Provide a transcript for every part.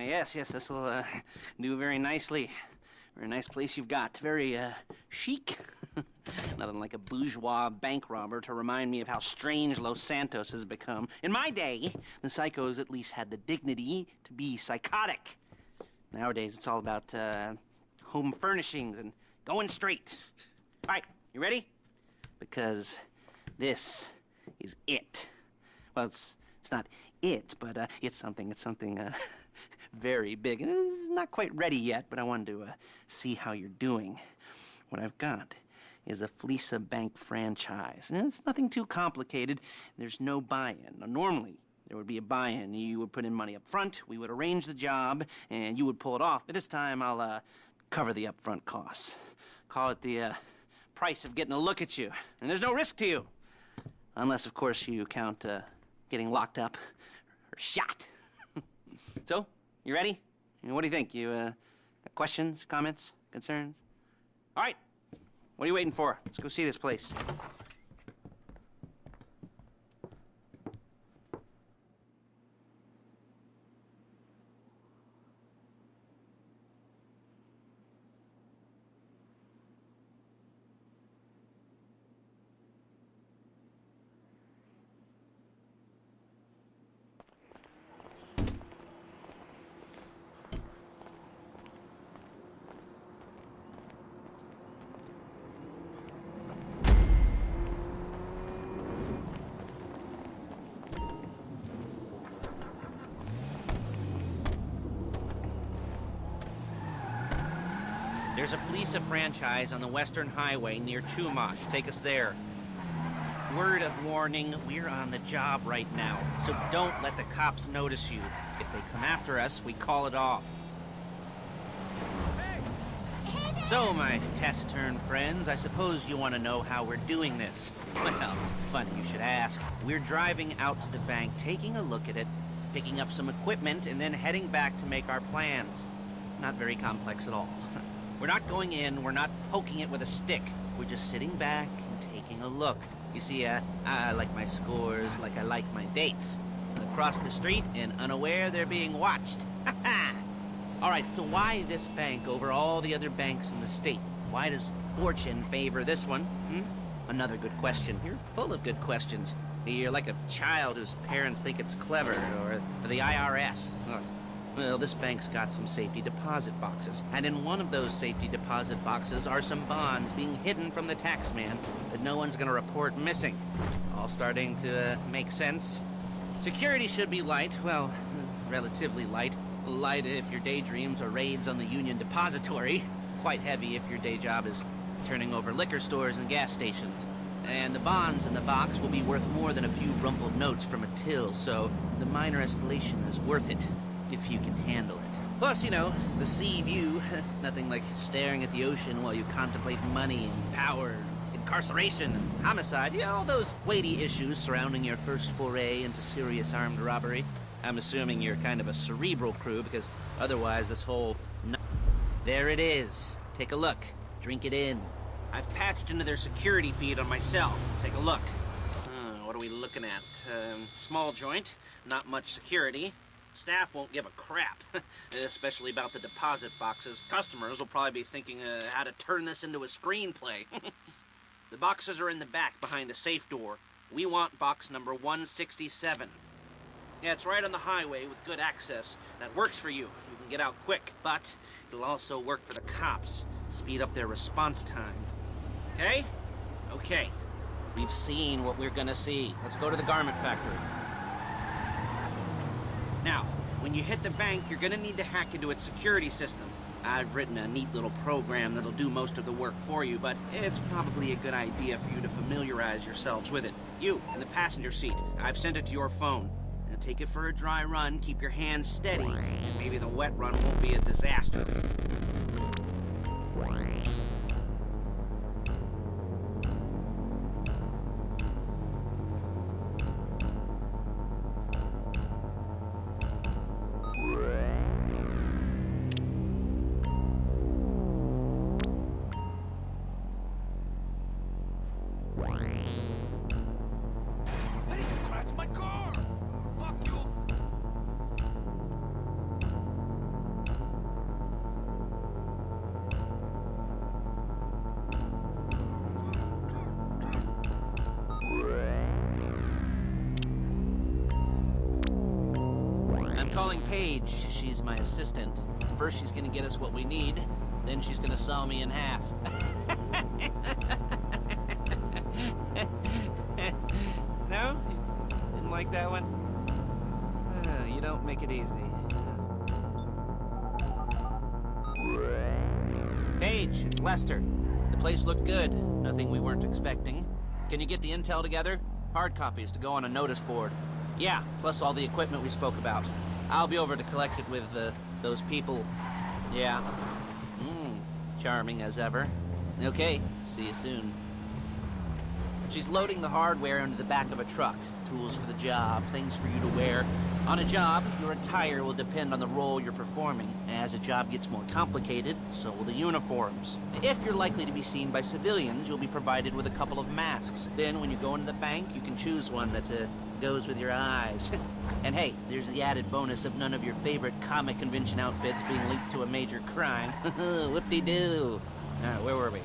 yes, this'll do very nicely. Very nice place you've got. Very chic. Nothing like a bourgeois bank robber to remind me of how strange Los Santos has become. In my day, the psychos at least had the dignity to be psychotic. Nowadays, it's all about home furnishings and going straight. All right, you ready? Because this is it. Well, it's not it, but it's something very big. And it's not quite ready yet, but I wanted to see how you're doing. What I've got is a Fleeca bank franchise. And it's nothing too complicated. There's no buy-in. Now, normally, there would be a buy-in. You would put in money up front, we would arrange the job, and you would pull it off. But this time, I'll cover the upfront costs. Call it the price of getting a look at you. And there's no risk to you. Unless, of course, you count getting locked up or shot. So, you ready? What do you think? You got questions, comments, concerns? All right. What are you waiting for? Let's go see this place. There's a Fleeca franchise on the Western Highway near Chumash. Take us there. Word of warning, we're on the job right now, so don't let the cops notice you. If they come after us, we call it off. So, my taciturn friends, I suppose you want to know how we're doing this. Well, funny you should ask. We're driving out to the bank, taking a look at it, picking up some equipment, and then heading back to make our plans. Not very complex at all. We're not going in, we're not poking it with a stick. We're just sitting back and taking a look. You see, I like my scores like I like my dates. Across the street and unaware they're being watched. All right, so why this bank over all the other banks in the state? Why does fortune favor this one? Another good question. You're full of good questions. You're like a child whose parents think it's clever, or the IRS. Well, this bank's got some safety deposit boxes, and in one of those safety deposit boxes are some bonds being hidden from the tax man that no one's gonna report missing. All starting to make sense. Security should be light, well, relatively light. Light if your daydreams are raids on the Union Depository. Quite heavy if your day job is turning over liquor stores and gas stations. And the bonds in the box will be worth more than a few rumpled notes from a till, so the minor escalation is worth it. If you can handle it. Plus, you know, the sea view. Nothing like staring at the ocean while you contemplate money and power, incarceration and homicide. You know, all those weighty issues surrounding your first foray into serious armed robbery. I'm assuming you're kind of a cerebral crew, because otherwise this whole... There it is. Take a look. Drink it in. I've patched into their security feed on my cell. Take a look. What are we looking at? Small joint. Not much security. Staff won't give a crap, especially about the deposit boxes. Customers will probably be thinking how to turn this into a screenplay. The boxes are in the back behind a safe door. We want box number 167. Yeah, it's right on the highway with good access. That works for you. You can get out quick, but it'll also work for the cops. Speed up their response time. Okay? Okay. We've seen what we're gonna see. Let's go to the garment factory. Now, when you hit the bank, you're gonna need to hack into its security system. I've written a neat little program that'll do most of the work for you, but it's probably a good idea for you to familiarize yourselves with it. You, in the passenger seat, I've sent it to your phone. Now take it for a dry run, keep your hands steady, and maybe the wet run won't be a disaster. calling Paige. She's my assistant. First she's gonna get us what we need, then she's gonna saw me in half. No? Didn't like that one? You don't make it easy. Paige, it's Lester. The place looked good. Nothing we weren't expecting. Can you get the intel together? Hard copies to go on a notice board. Yeah, plus all the equipment we spoke about. I'll be over to collect it with, those people. Yeah. Charming as ever. Okay, see you soon. She's loading the hardware into the back of a truck. Tools for the job, things for you to wear. On a job, your attire will depend on the role you're performing. As a job gets more complicated, so will the uniforms. If you're likely to be seen by civilians, you'll be provided with a couple of masks. Then when you go into the bank, you can choose one that goes with your eyes. And hey, there's the added bonus of none of your favorite comic convention outfits being linked to a major crime. Whoop-de-doo. Where were we?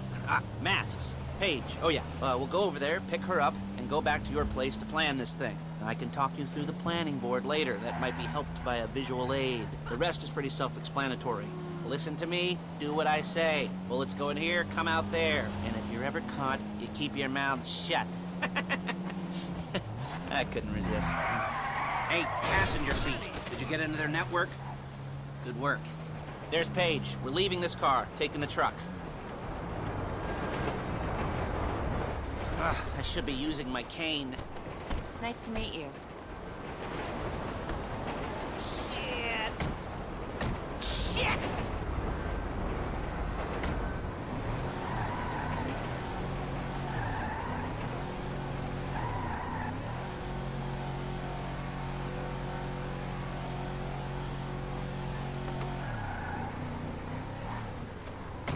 Masks. Paige. Oh yeah, we'll go over there, pick her up, and go back to your place to plan this thing. I can talk you through the planning board later. That might be helped by a visual aid. The rest is pretty self-explanatory. Listen to me, do what I say. Bullets go in here, come out there. And if you're ever caught, you keep your mouth shut. I couldn't resist. Hey, passenger seat. Did you get into their network? Good work. There's Paige. We're leaving this car, taking the truck. I should be using my cane. Nice to meet you. Shit!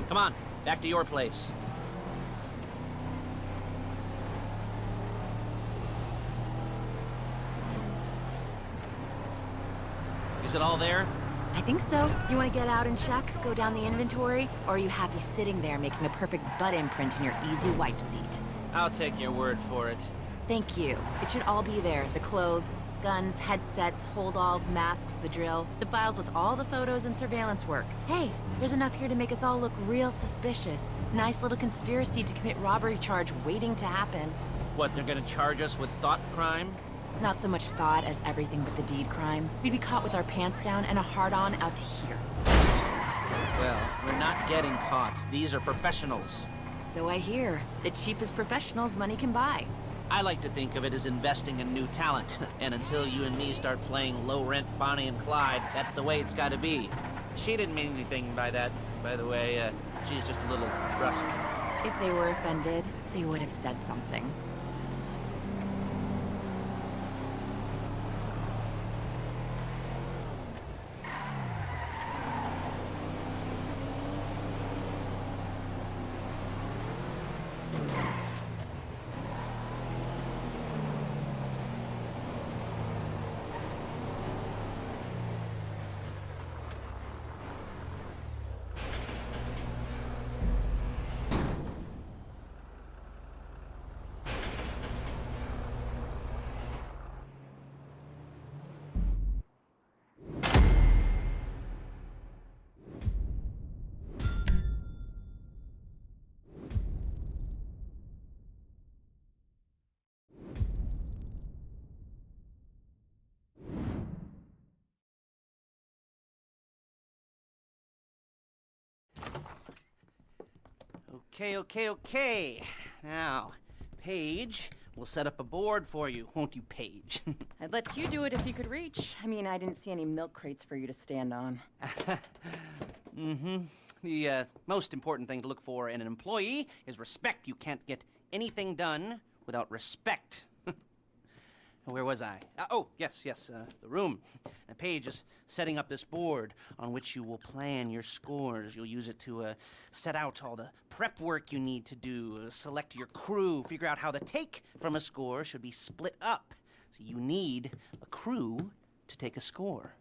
Come on, back to your place. Is it all there? I think so. You want to get out and check, go down the inventory, or are you happy sitting there making a perfect butt imprint in your easy wipe seat? I'll take your word for it. Thank you. It should all be there. The clothes, guns, headsets, holdalls, masks, the drill, the files with all the photos and surveillance work. Hey, there's enough here to make us all look real suspicious. Nice little conspiracy to commit robbery charge waiting to happen. What, they're gonna charge us with thought crime? Not so much thought as everything but the deed crime. We'd be caught with our pants down and a hard-on out to here. Well, we're not getting caught. These are professionals. So I hear. The cheapest professionals money can buy. I like to think of it as investing in new talent. And until you and me start playing low-rent Bonnie and Clyde, that's the way it's gotta be. She didn't mean anything by that, by the way. She's just a little brusque. If they were offended, they would have said something. Okay. Now, Paige, we'll set up a board for you, won't you, Paige? I'd let you do it if you could reach. I mean, I didn't see any milk crates for you to stand on. The most important thing to look for in an employee is respect. You can't get anything done without respect. Where was I? Yes, the room. Paige is setting up this board on which you will plan your scores. You'll use it to set out all the prep work you need to do, select your crew, figure out how the take from a score should be split up. So you need a crew to take a score.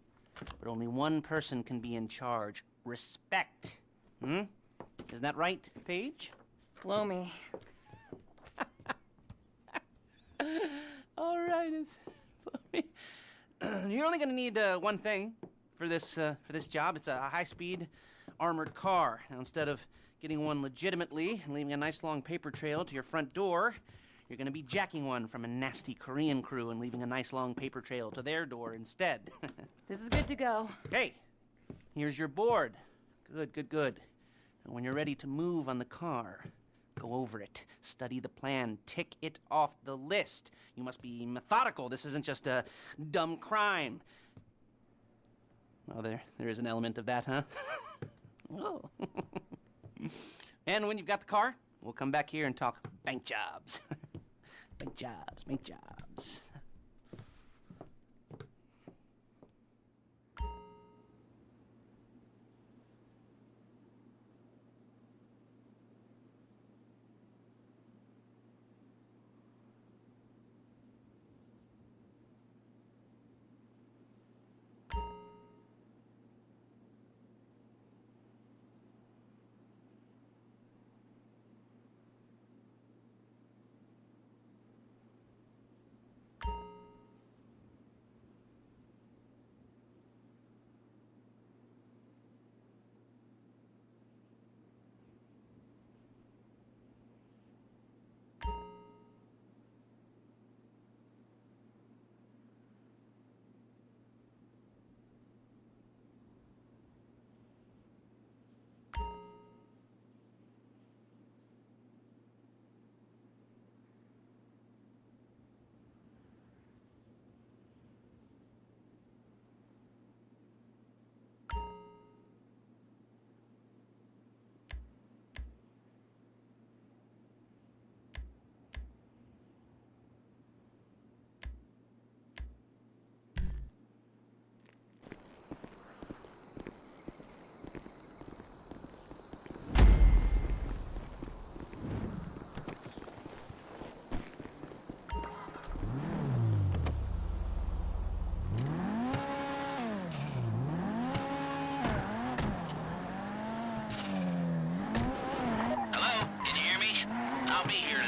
But only one person can be in charge. Respect. Isn't that right, Paige? Blow me. All right. You're only going to need one thing. for this job. It's a high-speed armored car. Now, instead of getting one legitimately and leaving a nice long paper trail to your front door, you're going to be jacking one from a nasty Korean crew and leaving a nice long paper trail to their door instead. This is good to go. Hey, here's your board. Good, good, good. And when you're ready to move on the car, go over it, study the plan, tick it off the list. You must be methodical. This isn't just a dumb crime. Well, there is an element of that, huh? Oh. And when you've got the car, we'll come back here and talk bank jobs. Bank jobs, bank jobs.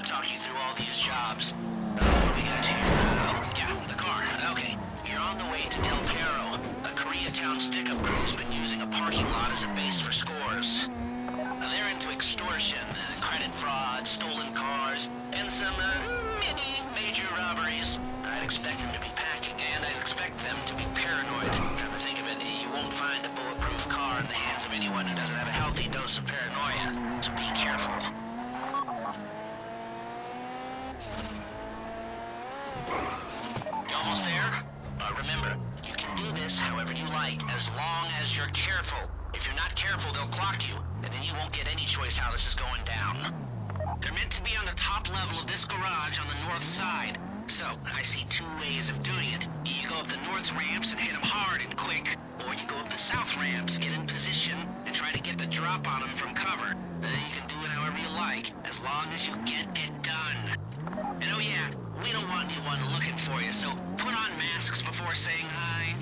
Talk you through all these jobs. What do we got here? Yeah, the car. Okay. You're on the way to Del Perro. A Koreatown stick-up crew's been using a parking lot as a base for scores. They're into extortion, credit fraud, stolen cars, and some, major robberies. I'd expect them to be packing, and I'd expect them to be paranoid. Come to think of it, you won't find a bulletproof car in the hands of anyone who doesn't have a healthy dose of paranoia. So be careful. You almost there? Remember, you can do this however you like, as long as you're careful. If you're not careful, they'll clock you, and then you won't get any choice how this is going down. They're meant to be on the top level of this garage on the north side. So, I see two ways of doing it. You go up the north ramps and hit them hard and quick, or you go up the south ramps, get in position, and try to get the drop on them from cover. You can do it however you like, as long as you get it done. And oh yeah, we don't want anyone looking for you, so put on masks before saying hi.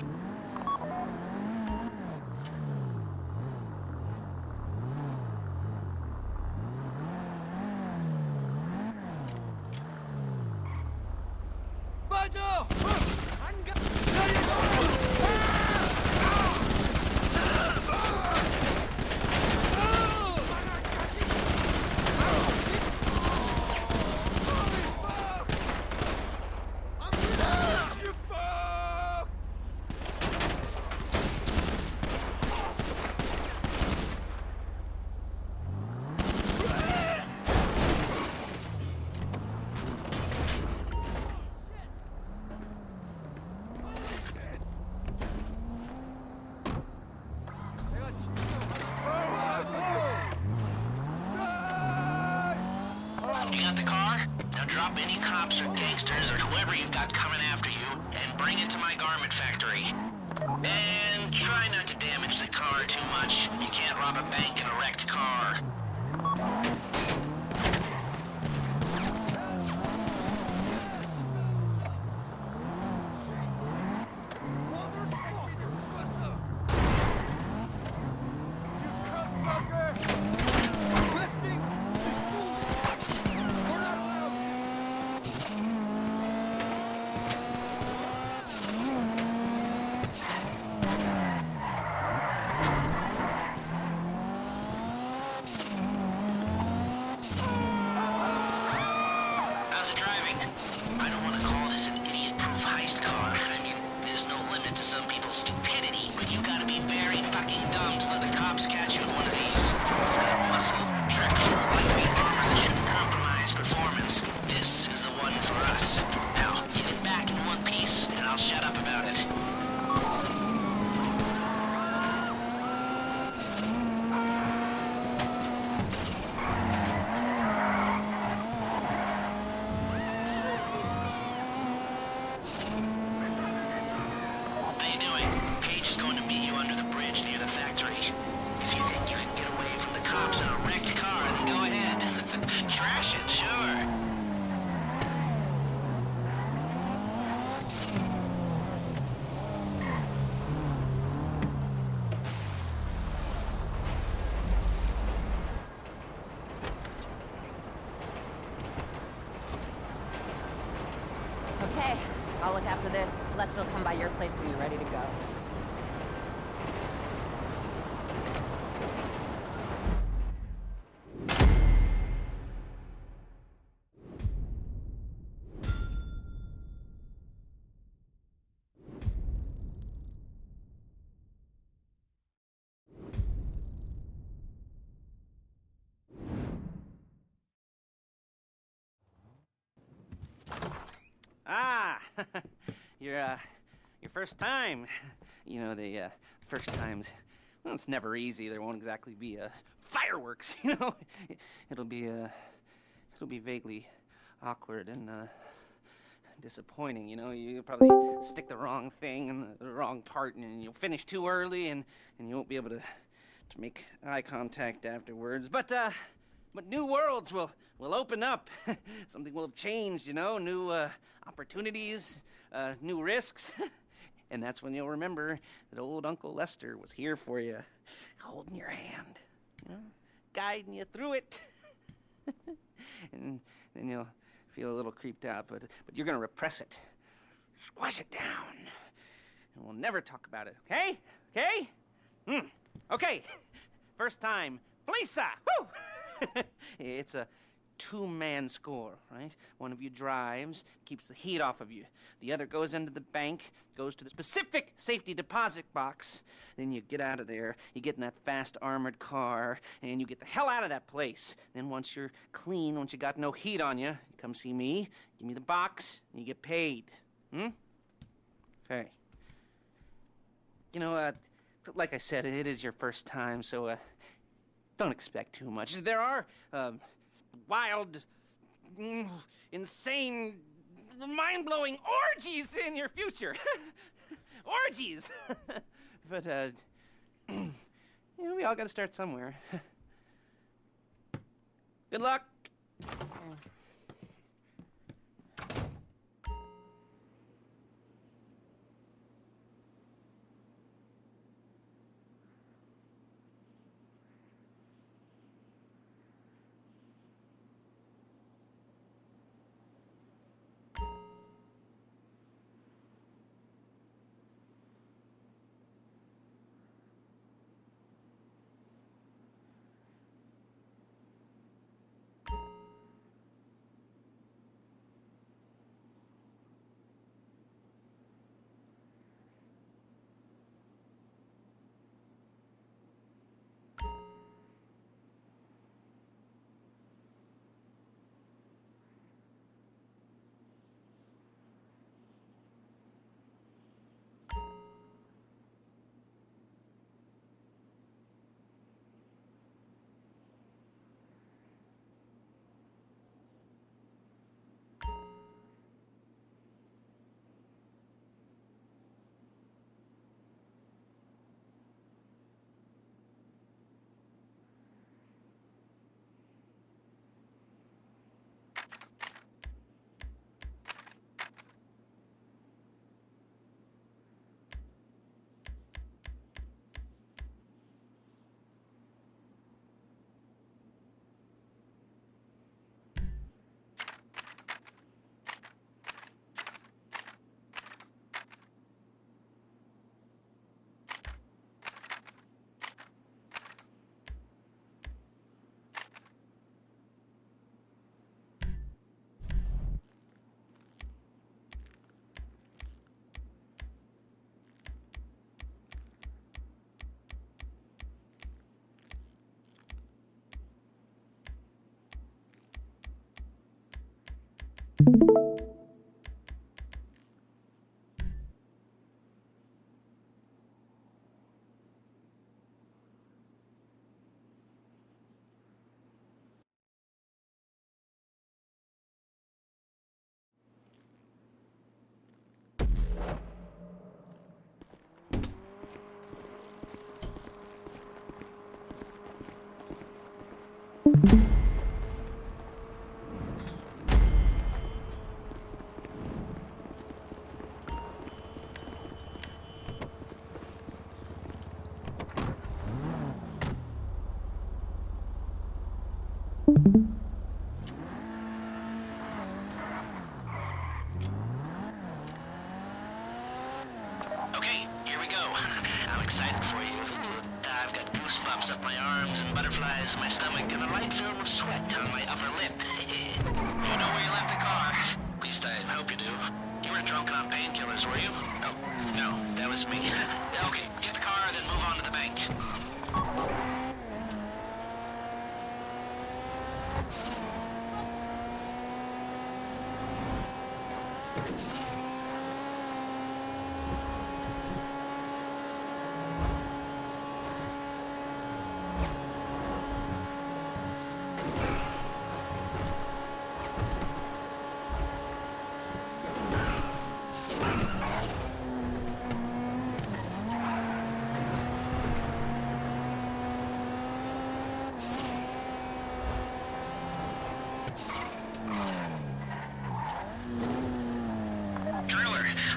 You got the car? Now drop any cops or gangsters or whoever you've got coming after you and bring it to my garment factory. And try not to damage the car too much. You can't rob a bank in a wrecked car. garage near the factory. If you think you can get away from the cops in a wrecked car, then go ahead. Trash it, sure. Okay, I'll look after this. Lester will come by your place when you're ready to go. Ah, your first time. You know, the first times, well, it's never easy. There won't exactly be fireworks, you know. It'll be vaguely awkward and disappointing, you know. You'll probably stick the wrong thing in the wrong part, and you'll finish too early, and you won't be able to make eye contact afterwards. But new worlds will open up. Something will have changed, you know. New opportunities, new risks. And that's when you'll remember that old Uncle Lester was here for you, holding your hand, you know, guiding you through it. And then you'll feel a little creeped out, but you're gonna repress it, squash it down, and we'll never talk about it. Okay? Okay? Okay. First time, Fleeca. Woo! It's a two-man score, right? One of you drives, keeps the heat off of you. The other goes into the bank, goes to the specific safety deposit box. Then you get out of there, you get in that fast armored car, and you get the hell out of that place. Then once you're clean, once you got no heat on you, you come see me, give me the box, and you get paid. Okay. You know, like I said, it is your first time, so don't expect too much. There are wild, insane, mind-blowing orgies in your future. Orgies! But, you know, we all gotta start somewhere. Good luck! butterflies in my stomach and a light film of sweat on my upper lip. You know where you left the car? At least I hope you do. You weren't drunk on painkillers, were you? Oh, no, that was me. Okay, get the car, then move on to the bank.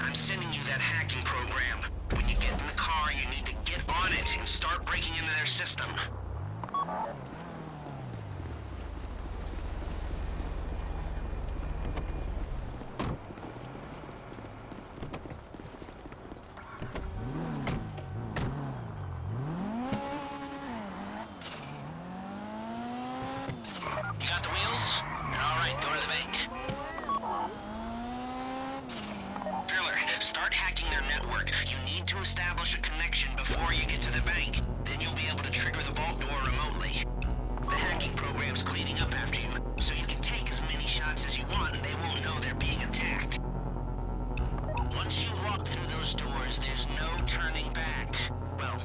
I'm sending you that hacking program. When you get in the car, you need to get on it and start breaking into their system. You got the wheels? All right, go to the bank. Start hacking their network. You need to establish a connection before you get to the bank. Then you'll be able to trigger the vault door remotely. The hacking program's cleaning up after you, so you can take as many shots as you want and they won't know they're being attacked. Once you walk through those doors, there's no turning back. Well,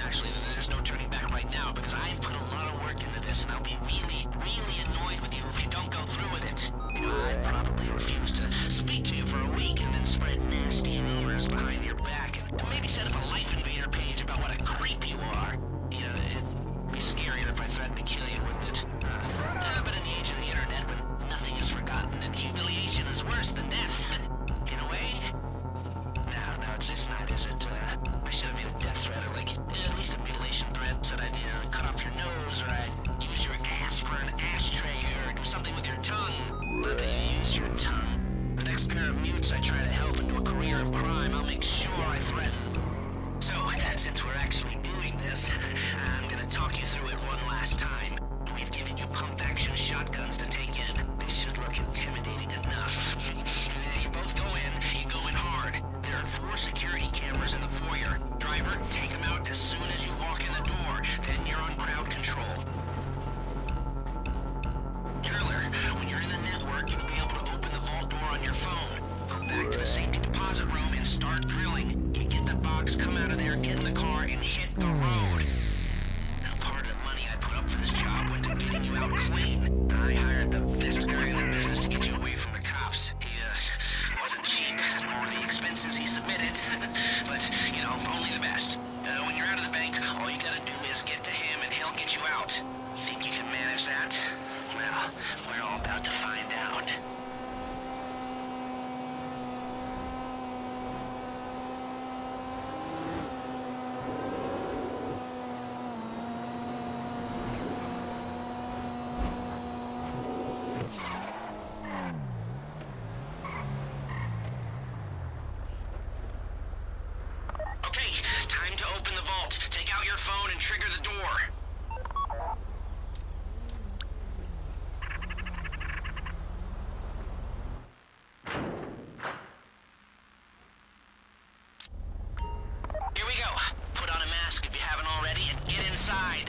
actually, there's no turning back right now because I've put a lot of work into this and I'll be really, really annoyed with you if you don't go through with it. I'd probably refuse to speak to you for a week and then spread nasty rumors behind your back and maybe set up a Life Invader page about what a creep you are. You know, it'd be scarier if I threatened to kill you, wouldn't it? But in the age of the internet, when nothing is forgotten and humiliation is worse than death, in a way? No, it's not, is it? I should have made a death threat or like at least a mutilation threat, said I'd cut off your nose or I'd use your ass for an ashtray or do something with your tongue. Not that you use your tongue. The next pair of mutes I try to help into a career of crime, I'll make sure I threaten. So, since we're actually doing this, I'm gonna talk you through it one last time. We've given you pump-action shotguns to take in. They should look intimidating enough. You both go in, you go in hard. There are 4 security cameras in the foyer. Driver, take them out as soon as you walk in the door. Then you're on crowd control. Driller, when you're in the network, you'll be able to open the vault door on your phone. Go back to the safety deposit room and start drilling. You get the box, come out of there, get in the car, and hit the road. Now, part of the money I put up for this job went to getting you out clean. I hired the best guy in the business to get you away from the cops. He, wasn't cheap, nor the expenses he submitted. But, you know, only the best. When you're out of the bank, all you gotta do is get to him and he'll get you out. You think you can manage that? Well, we're all about to find out. Okay, time to open the vault. Take out your phone and trigger the door. Here we go. Put on a mask if you haven't already and get inside.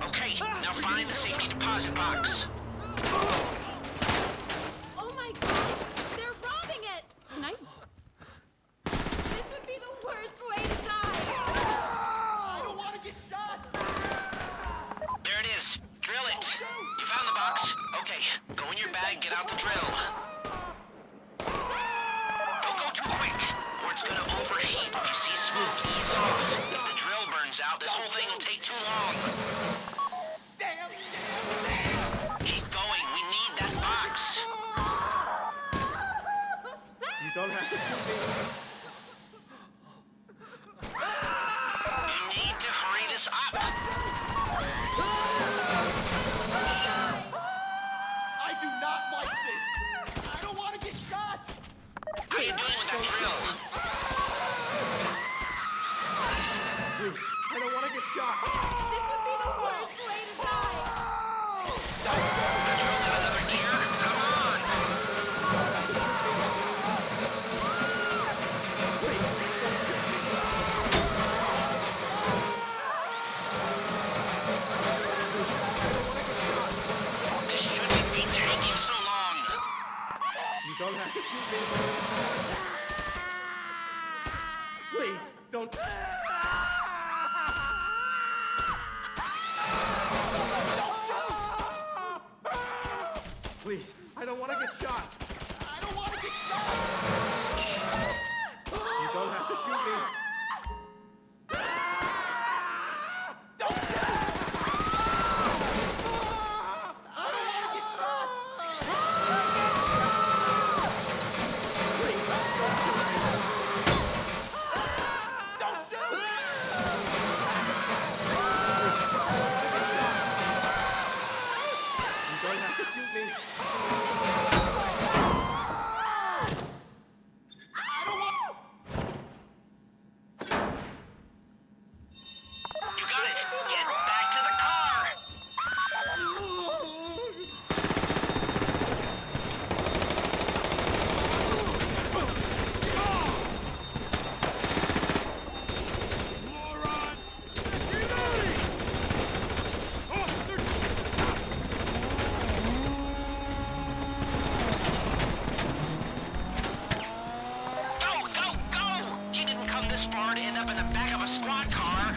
Okay, now find the safety deposit box. Oh my god! They're robbing it! This would be the worst way to die! I don't want to get shot! There it is. Drill it. You found the box? Okay, go in your bag, get out the drill. Don't go too quick, or it's gonna overheat. If you see smoke, ease off. If the drill burns out, this whole thing will take too long. Damn! Keep going, we need that box. You don't have to shoot me. You need to hurry this up. I do not like this! I don't want to get shot! How you doing with that drill? shot. This would be the worst way to die! Control to another gear? Come on! This shouldn't be taking so long. You don't have to shoot me. Please, don't. Please, I don't want to get shot. I don't want to get shot! You don't have to shoot me. Don't shoot! I don't want to get shot! Don't shoot! You don't have to shoot me. I don't want... You got it! Get back to the car! Go, go, go! You didn't come this far to end up in the back of a squad car.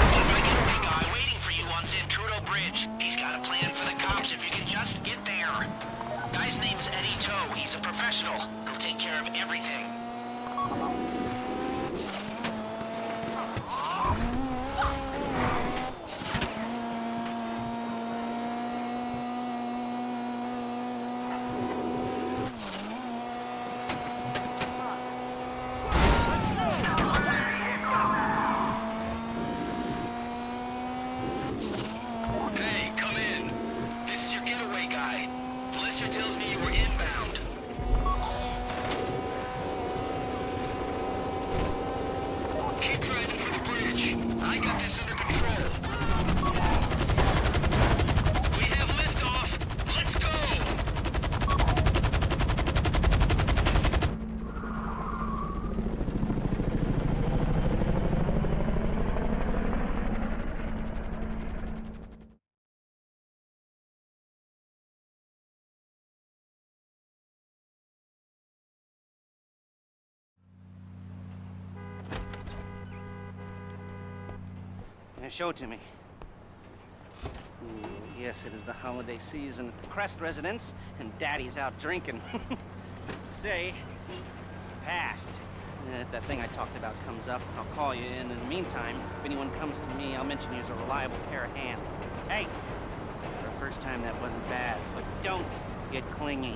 You've got a getaway guy waiting for you on Zancudo Bridge. He's got a plan for the cops if you can just get there. Guy's name's Eddie Toe. He's a professional. He'll take care of everything. Hey, come in. This is your getaway guy. Blister tells me you were inbound. Keep driving for the bridge. I got this under control. We have liftoff. Let's go! Now show it to me. Ooh, yes, it is the holiday season at the Crest residence, and Daddy's out drinking. Say, passed. If that thing I talked about comes up, I'll call you in. In the meantime, if anyone comes to me, I'll mention you as a reliable pair of hands. Hey, for the first time, that wasn't bad, but don't get clingy.